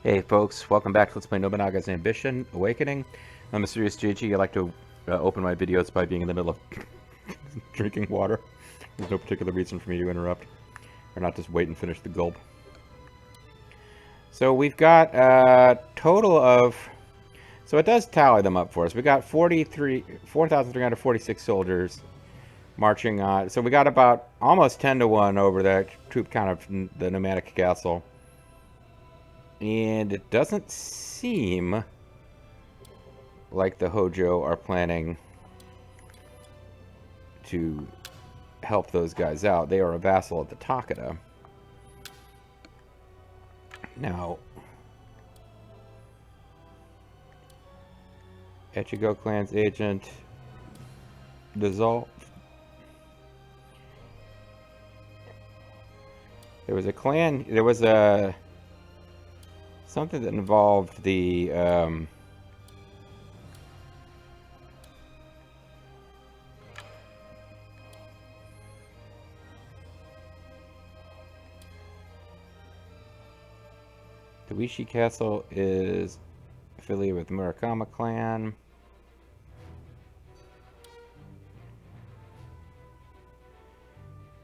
Hey folks, welcome back to Let's Play Nobunaga's Ambition Awakening. I'm Mysterious JG. I like to open my videos by being in the middle of drinking water. There's no particular reason for me to interrupt, or not just wait and finish the gulp. So we've got a total of, so it does tally them up for us. We got 4,346 soldiers marching on. So we got about almost 10 to 1 over the troop count of the nomadic castle. And it doesn't seem like the Hojo are planning to help those guys out. They are a vassal of the Takeda. Now, Echigo clan's agent dissolved. There was a clan, there was a something that involved the Wishi Castle is affiliated with Murakama clan.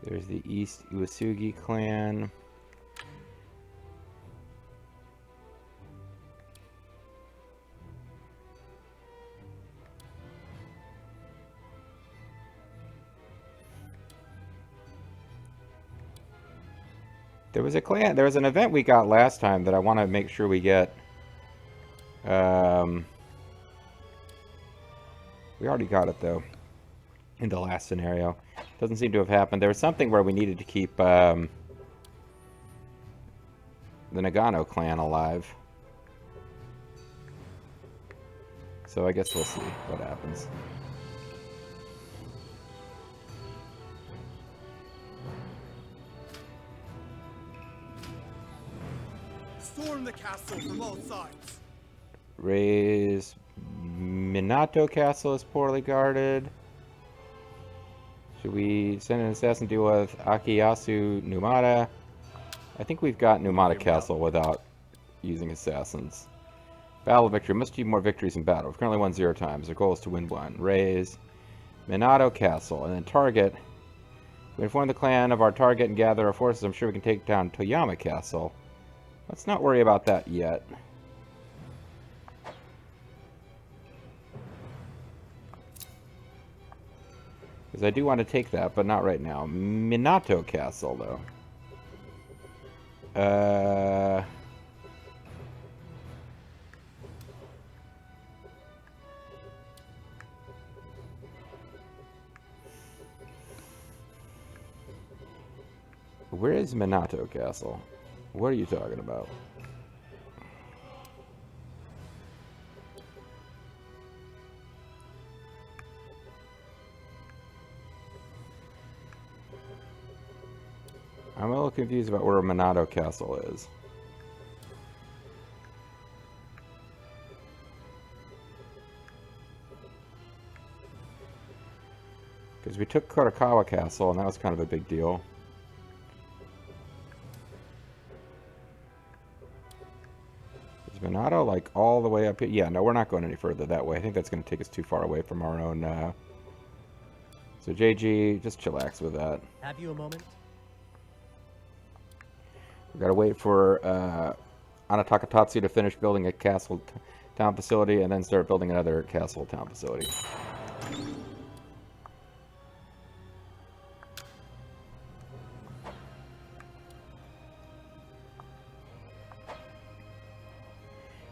There's the East Uesugi clan. There was a clan, there was an event we got last time that I want to make sure we get. We already got it though, in the last scenario. Doesn't seem to have happened. There was something where we needed to keep the Nagano clan alive. So I guess we'll see what happens. Storm the castle from all sides. Raise Minato Castle is poorly guarded. Should we send an assassin to deal with Akiyasu Numata? I think we've got Numata Castle without using assassins. Battle victory. Must achieve more victories in battle. We've currently won 0 times. Our goal is to win 1. Raise Minato Castle. And then target. We inform the clan of our target and gather our forces. I'm sure we can take down Toyama Castle. Let's not worry about that yet. Because I do want to take that, but not right now. Minato Castle, though. Where is Minato Castle? What are you talking about? I'm a little confused about where Minato Castle is. Because we took Korakawa Castle, and that was kind of a big deal. Is Minato, like, all the way up here? Yeah, no, we're not going any further that way. I think that's going to take us too far away from our own, So, JG, just chillax with that. Have you a moment? We gotta wait for, Anataka Tatsu to finish building a castle town facility, and then start building another castle town facility.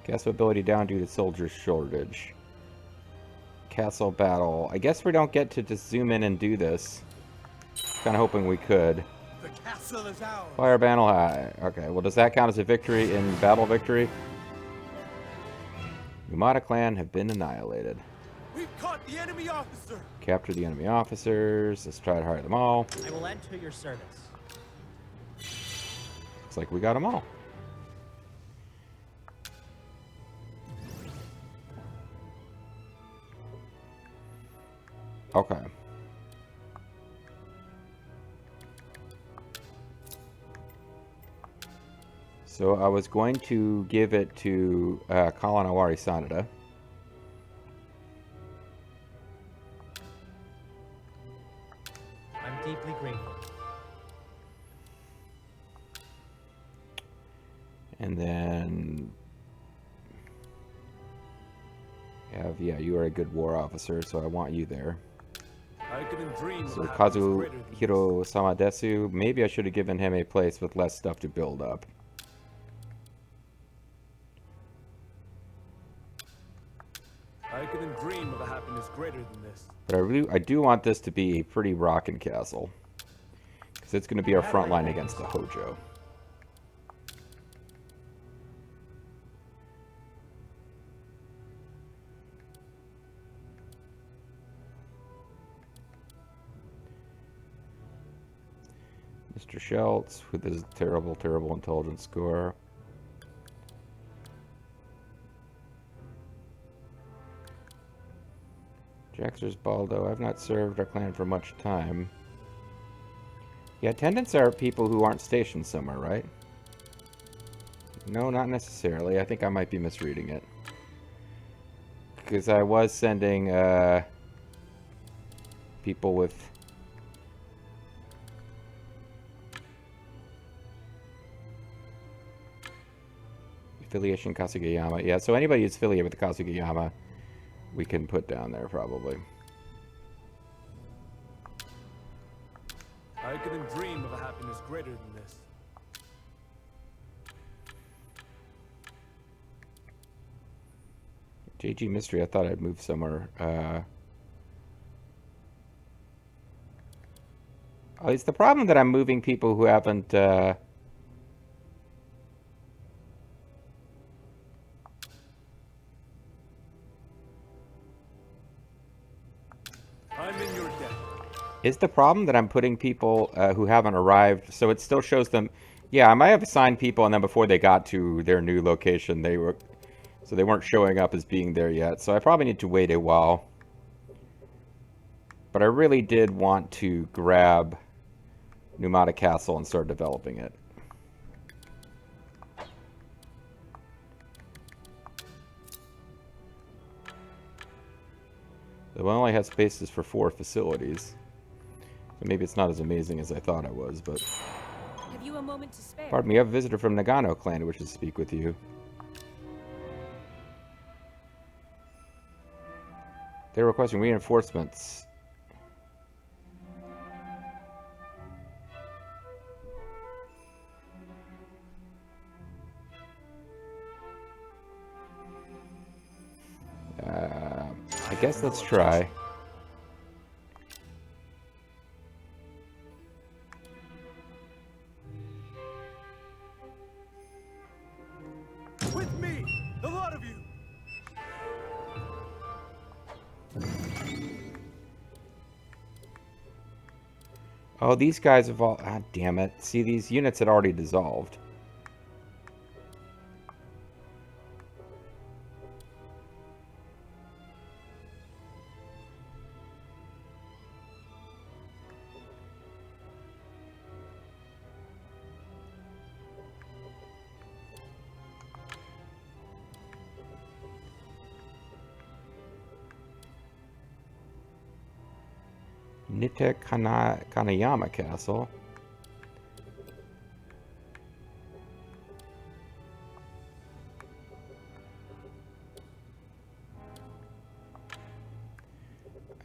Castle ability down due to soldier shortage. Castle battle. I guess we don't get to just zoom in and do this. Kind of hoping we could. The castle is ours. Fire battle high. Okay, well, does that count as a victory in battle victory? Numata clan have been annihilated. We've caught the enemy officer. Capture the enemy officers. Let's try to hire them all. I will enter your service. Looks like we got them all. Okay. So I was going to give it to Kalanawari Sanada. I'm deeply grateful. And then yeah, you are a good war officer, so I want you there. I couldn't dream So of happiness greater than this. Kazuhiro Samadesu, maybe I should have given him a place with less stuff to build up. I couldn't dream of a happiness greater than this. But I do want this to be a pretty rockin' castle. Because it's going to be our front line against the Hojo. Mr. Schultz with his terrible, terrible intelligence score. Jaxer's Baldo. I've not served our clan for much time. Yeah, attendants are people who aren't stationed somewhere, right? No, not necessarily. I think I might be misreading it. Because I was sending people with affiliation Kasugayama. Yeah, so anybody who's affiliated with the Kasugayama, we can put down there probably. I couldn't dream of a happiness greater than this. JG Mystery, I thought I'd move somewhere. Oh, it's the problem that I'm moving people who haven't... I'm in your debt. Is the problem that I'm putting people who haven't arrived, so it still shows them... Yeah, I might have assigned people, and then before they got to their new location, they weren't showing up as being there yet. So I probably need to wait a while. But I really did want to grab Numata Castle and start developing it. The one only has spaces for 4 facilities. So maybe it's not as amazing as I thought it was, but... Have you a moment to spare? Pardon me, I have a visitor from Nagano clan who wishes to speak with you. They're requesting reinforcements. I guess let's try. With me, the lot of you. Oh, these guys have all... Ah, damn it. See, these units had already dissolved. Kanayama Castle.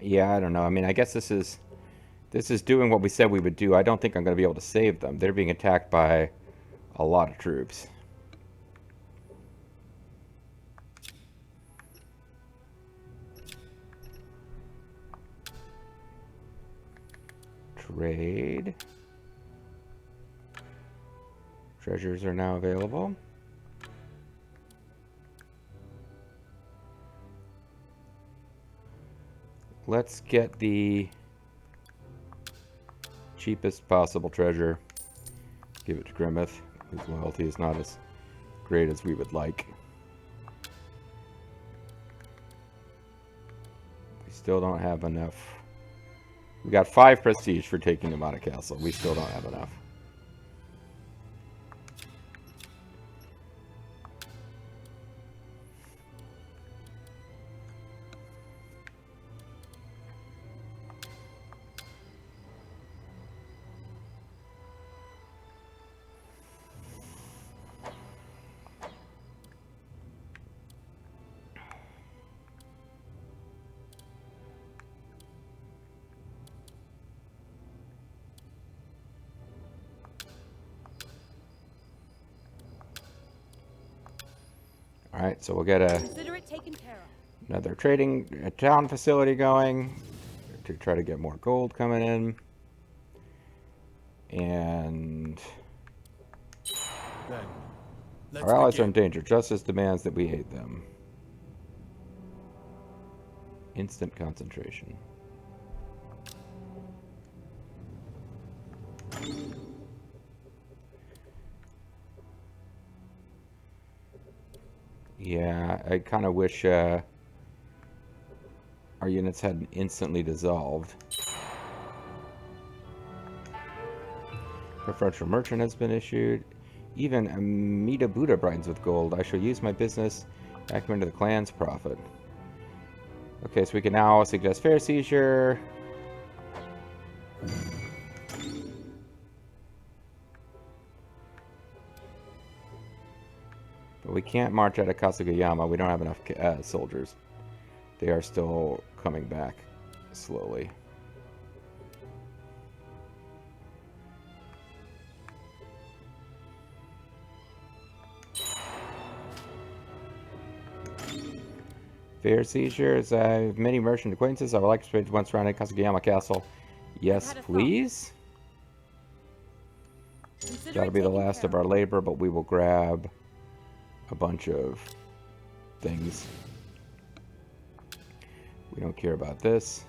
Yeah, I don't know. I mean, I guess this is doing what we said we would do. I don't think I'm going to be able to save them. They're being attacked by a lot of troops. Trade. Treasures are now available. Let's get the cheapest possible treasure. Give it to Grimmeth, whose loyalty is not as great as we would like. We still don't have enough. We got 5 prestige for taking Numata Castle. We still don't have enough. Alright, so we'll get Consider it taken care of. another trading town facility going to try to get more gold coming in. And Then, let's our allies are in begin. danger. Justice demands that we aid them. Instant concentration. Yeah, I kind of wish our units hadn't instantly dissolved. Preferential merchant has been issued. Even Amida Buddha brightens with gold. I shall use my business acumen to the clan's profit. Okay, so we can now suggest fair seizure. But we can't march out of Kasugayama. We don't have enough soldiers. They are still coming back slowly. Fair seizures. I have many merchant acquaintances. I would like to spend one surrounding Kasugayama Castle. Yes, please. That'll be the last of our labor, but we will grab a bunch of things. We don't care about this.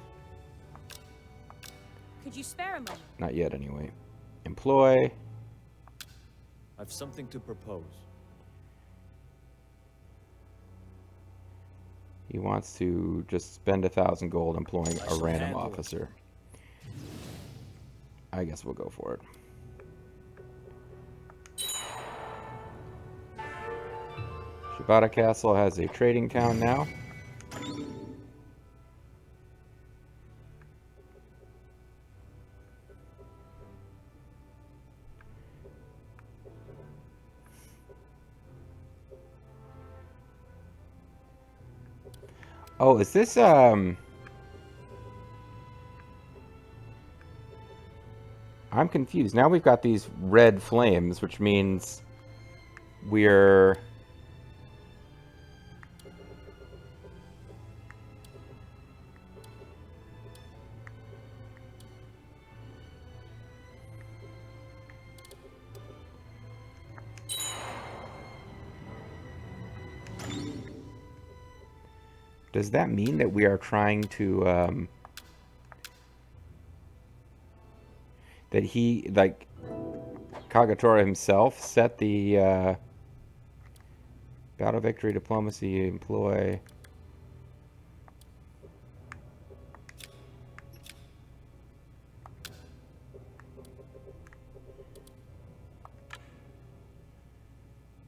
Could you spare a moment? Not yet, anyway. Employ. I've something to propose. He wants to just spend 1,000 gold employing a random officer. I guess we'll go for it. Shibata Castle has a trading town now. Oh, is this, I'm confused. Now we've got these red flames, which means we're... Does that mean that we are trying to, that he, like, Kagetora himself set the, battle victory, diplomacy, employ...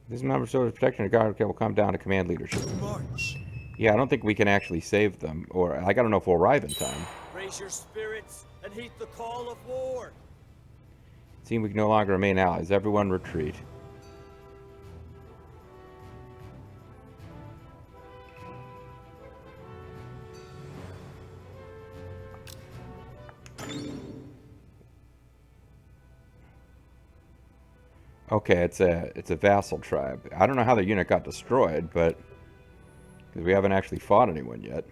This member soldiers protection of God will come down to command leadership. March. Yeah, I don't think we can actually save them, or like, I don't know if we'll arrive in time. Raise your spirits and heed the call of war. Seems we can no longer remain allies. Everyone retreat. Okay, it's a vassal tribe. I don't know how the unit got destroyed, but because we haven't actually fought anyone yet.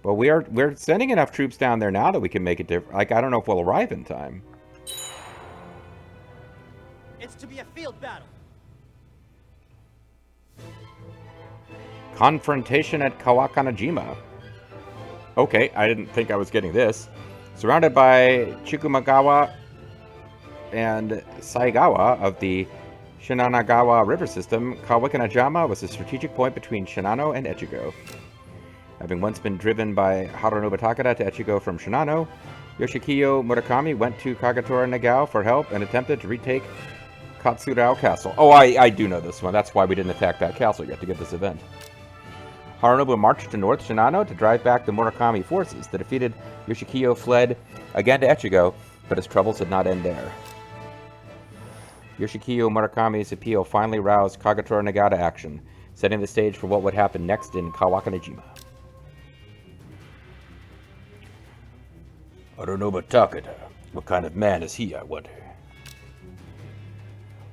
But we're sending enough troops down there now that we can make it different. Like, I don't know if we'll arrive in time. It's to be a field battle. Confrontation at Kawakanajima. Okay, I didn't think I was getting this. Surrounded by Chikumagawa and Saigawa of the Shinanagawa River system, Kawakanajima was a strategic point between Shinano and Echigo. Having once been driven by Harunobu Takeda to Echigo from Shinano, Yoshikiyo Murakami went to Kagetora Nagao for help and attempted to retake Katsurao Castle. Oh, I do know this one. That's why we didn't attack that castle yet to get this event. Harunobu marched to North Shinano to drive back the Murakami forces. The defeated Yoshikiyo fled again to Echigo, but his troubles did not end there. Yoshikiyo Murakami's appeal finally roused Kagetora Nagao to action, setting the stage for what would happen next in Kawakanajima. Harunobu Takeda. What kind of man is he, I wonder?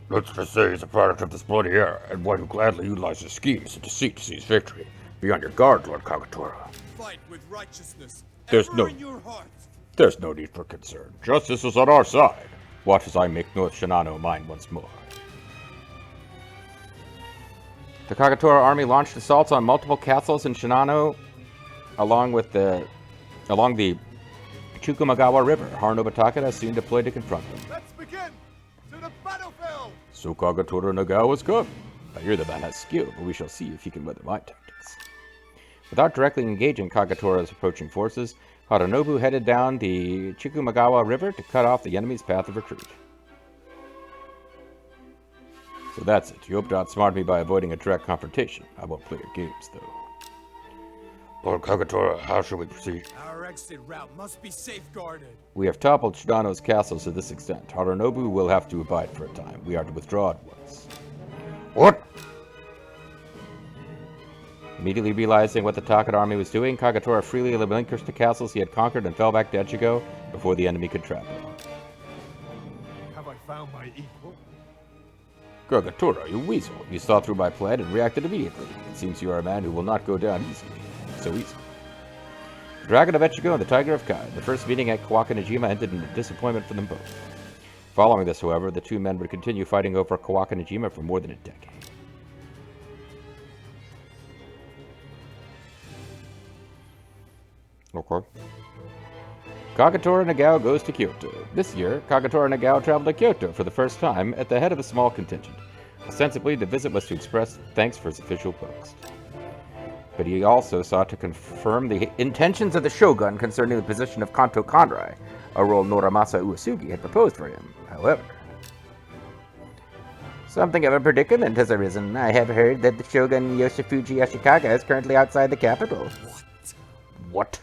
Let's just say he's a product of this bloody era, and one who gladly utilizes schemes and deceit to seize victory. Be on your guard, Lord Kagetora. Fight with righteousness There's ever no- in your heart. There's no need for concern. Justice is on our side. Watch as I make North Shinano mine once more. The Kagetora army launched assaults on multiple castles in Shinano along the Chukumagawa River. Harunobu Takeda soon deployed to confront them. Let's begin. To the battlefield. So Kagetora Nagao has come. I hear the man has skill, but we shall see if he can weather my tactics. Without directly engaging Kagetora's approaching forces, Harunobu headed down the Chukumagawa River to cut off the enemy's path of retreat. So that's it. You hope to outsmart me by avoiding a direct confrontation. I won't play your games, though. Lord Kagetora, how shall we proceed? Our exit route must be safeguarded. We have toppled Shinano's castles to this extent. Harunobu will have to abide for a time. We are to withdraw at once. What? Immediately realizing what the Takeda army was doing, Kagetora freely relinquished the castles he had conquered and fell back to Echigo before the enemy could trap him. Have I found my equal? Kagetora, you weasel. You saw through my plan and reacted immediately. It seems you are a man who will not go down so easily. The Dragon of Echigo and the Tiger of Kai. The first meeting at Kawakanejima ended in a disappointment for them both. Following this, however, the two men would continue fighting over Kawakanejima for more than a decade. Okay. Kagetora Nagao goes to Kyoto. This year, Kagetora Nagao traveled to Kyoto for the first time at the head of a small contingent. Ostensibly, the visit was to express thanks for his official post. But he also sought to confirm the intentions of the shogun concerning the position of Kanto Kanrai, a role Noramasa Uesugi had proposed for him. However, something of a predicament has arisen. I have heard that the shogun Yoshifuji Ashikaga is currently outside the capital. What?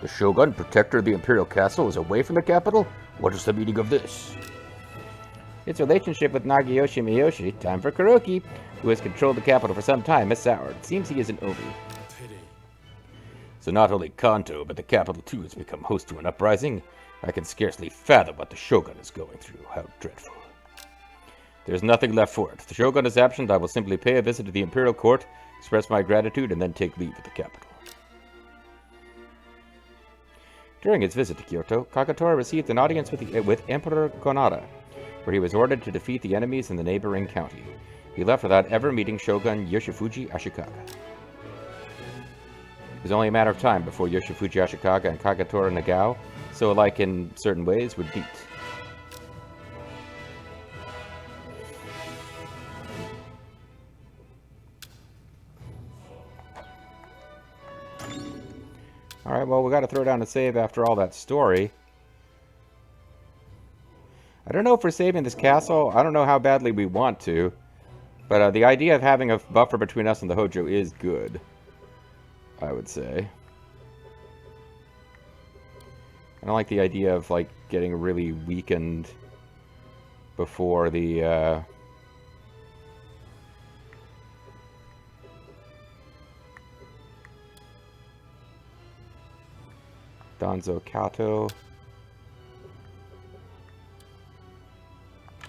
The Shogun, protector of the Imperial Castle, is away from the capital? What is the meaning of this? Its relationship with Nagayoshi Miyoshi, time for Kuroki, who has controlled the capital for some time, has soured. It seems he is an obi. Pity. So not only Kanto, but the capital too has become host to an uprising? I can scarcely fathom what the Shogun is going through. How dreadful. There's nothing left for it. If the Shogun is absent, I will simply pay a visit to the Imperial Court, express my gratitude, and then take leave of the capital. During his visit to Kyoto, Kagetora received an audience with Emperor Konada, where he was ordered to defeat the enemies in the neighboring county. He left without ever meeting Shogun Yoshifuji Ashikaga. It was only a matter of time before Yoshifuji Ashikaga and Kagetora Nagao, so alike in certain ways, would meet. Alright, well, we got to throw down a save after all that story. I don't know if we're saving this castle. I don't know how badly we want to. But the idea of having a buffer between us and the Hojo is good, I would say. I don't like the idea of, like, getting really weakened before the, Danzo Kato.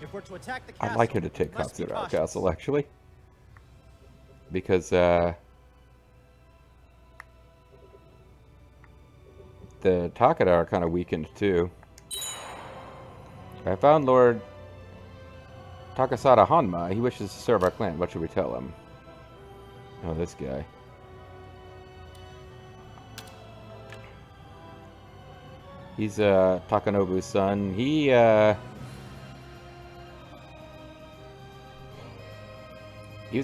If we're to attack the castle, I'd like him to take we must be Katsura cautious. Castle, actually. Because, the Takeda are kind of weakened, too. I found Lord Takasada Hanma. He wishes to serve our clan. What should we tell him? Oh, this guy. He's Takanobu's son. He was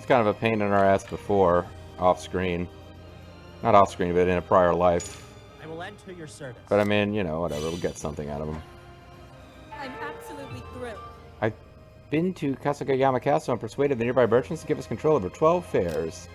kind of a pain in our ass before, off screen. Not off screen, but in a prior life. I will enter your service. But I mean, you know, whatever. We'll get something out of him. I'm absolutely thrilled. I've been to Kasagayama Castle and persuaded the nearby merchants to give us control over 12 fairs.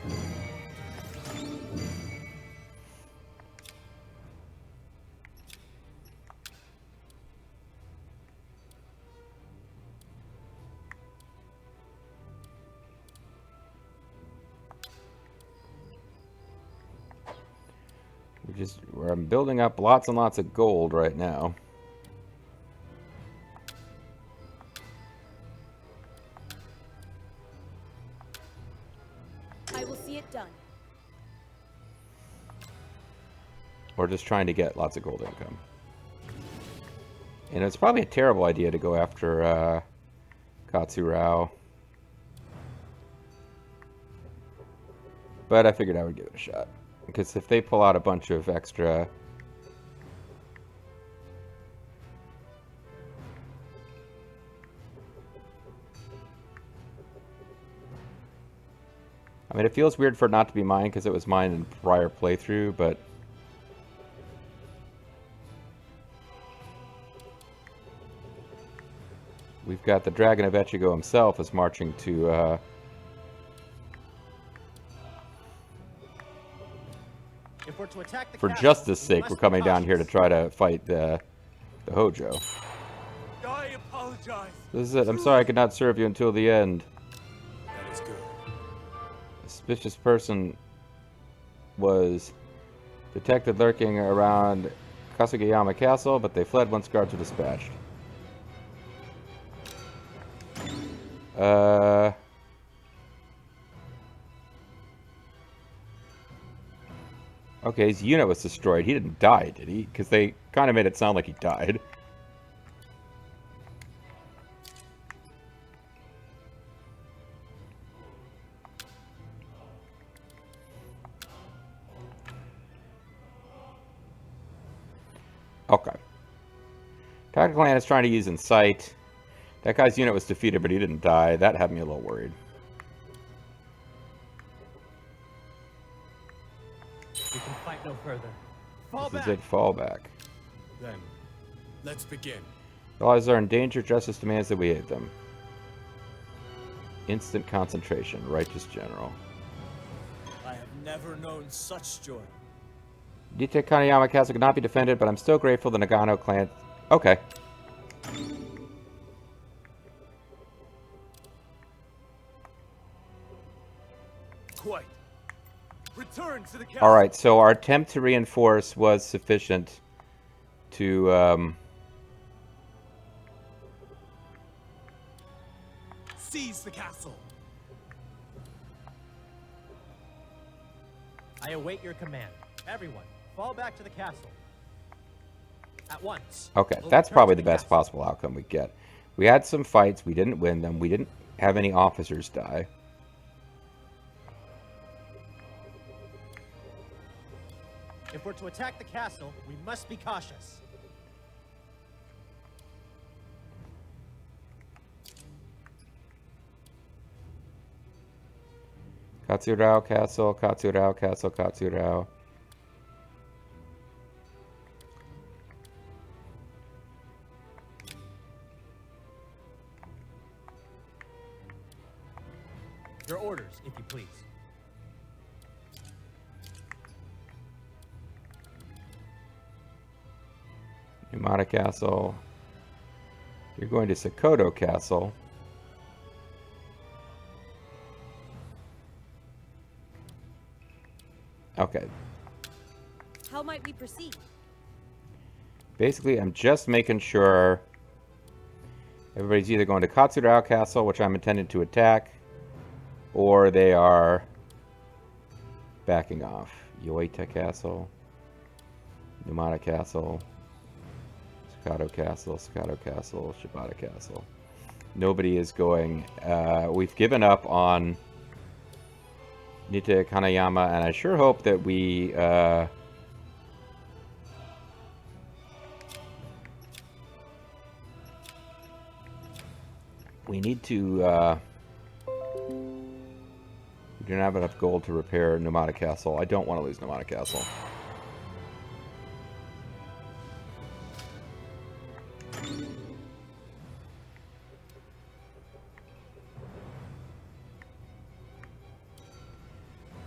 Where I'm building up lots and lots of gold right now. Done. Or just trying to get lots of gold income. And it's probably a terrible idea to go after Katsurao. But I figured I would give it a shot. Because if they pull out a bunch of extra... I mean, it feels weird for it not to be mine because it was mine in prior playthrough, but... We've got the Dragon of Echigo himself is marching to, If we're to attack the for castle, justice' we sake, must we're be coming down here to cautious. try to fight the Hojo. I apologize. This is it. I'm sorry I could not serve you until the end. That is good. A suspicious person was detected lurking around Kasugayama Castle, but they fled once guards were dispatched. Okay, his unit was destroyed. He didn't die, did he? Because they kind of made it sound like he died. Okay. Tactical Clan is trying to use Insight. That guy's unit was defeated, but he didn't die. That had me a little worried. We can fight no further. Fall This back. is a fallback. Then, let's begin. Allies are in danger. Justice demands that we aid them. Instant concentration. Righteous General. I have never known such joy. Nite Kaneyama Castle cannot be defended, but I'm still grateful the Nagano clan... Okay. Quite. Return to the castle. Alright, so our attempt to reinforce was sufficient to, Seize the castle. I await your command. Everyone, fall back to the castle. At once. Okay, We'll that's return probably to the best castle. possible outcome we get. We had some fights, we didn't win them, we didn't have any officers die. If we're to attack the castle, we must be cautious. Katsurao Castle, Katsurao Castle, Katsurao. Your orders, if you please. Numata Castle. You're going to Sakoto Castle. Okay. How might we proceed? Basically, I'm just making sure everybody's either going to Katsurao Castle, which I'm intending to attack, or they are backing off. Yoita Castle, Numata Castle, Sakato Castle, Sakato Castle, Shibata Castle. Nobody is going. We've given up on Nite Kaneyama, and I sure hope that we need to we don't have enough gold to repair Numata Castle. I don't want to lose Numata Castle.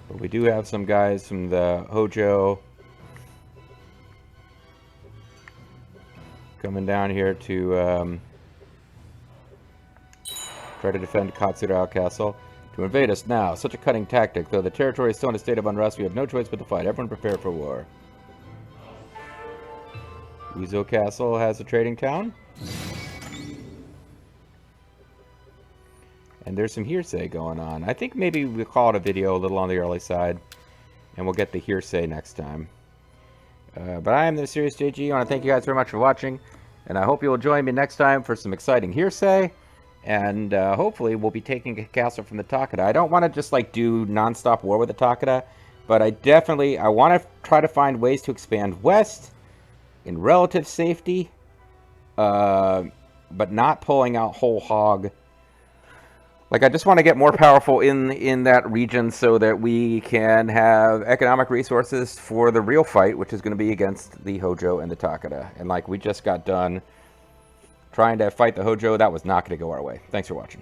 But we do have some guys from the Hojo coming down here to try to defend Katsurao Castle. To invade us now, such a cunning tactic. Though the territory is still in a state of unrest, we have no choice but to fight. Everyone prepare for war. Uzo Castle has a trading town. And there's some hearsay going on. I think maybe we'll call it a video a little on the early side. And we'll get the hearsay next time. But I am the Serious JG. I want to thank you guys very much for watching. And I hope you'll join me next time for some exciting hearsay. And hopefully we'll be taking a castle from the Takeda. I don't want to just like do non-stop war with the Takeda. But I want to try to find ways to expand west in relative safety. But not pulling out whole hog. Like, I just want to get more powerful in that region so that we can have economic resources for the real fight, which is going to be against the Hojo and the Takeda. And like, we just got done trying to fight the Hojo. That was not going to go our way. Thanks for watching.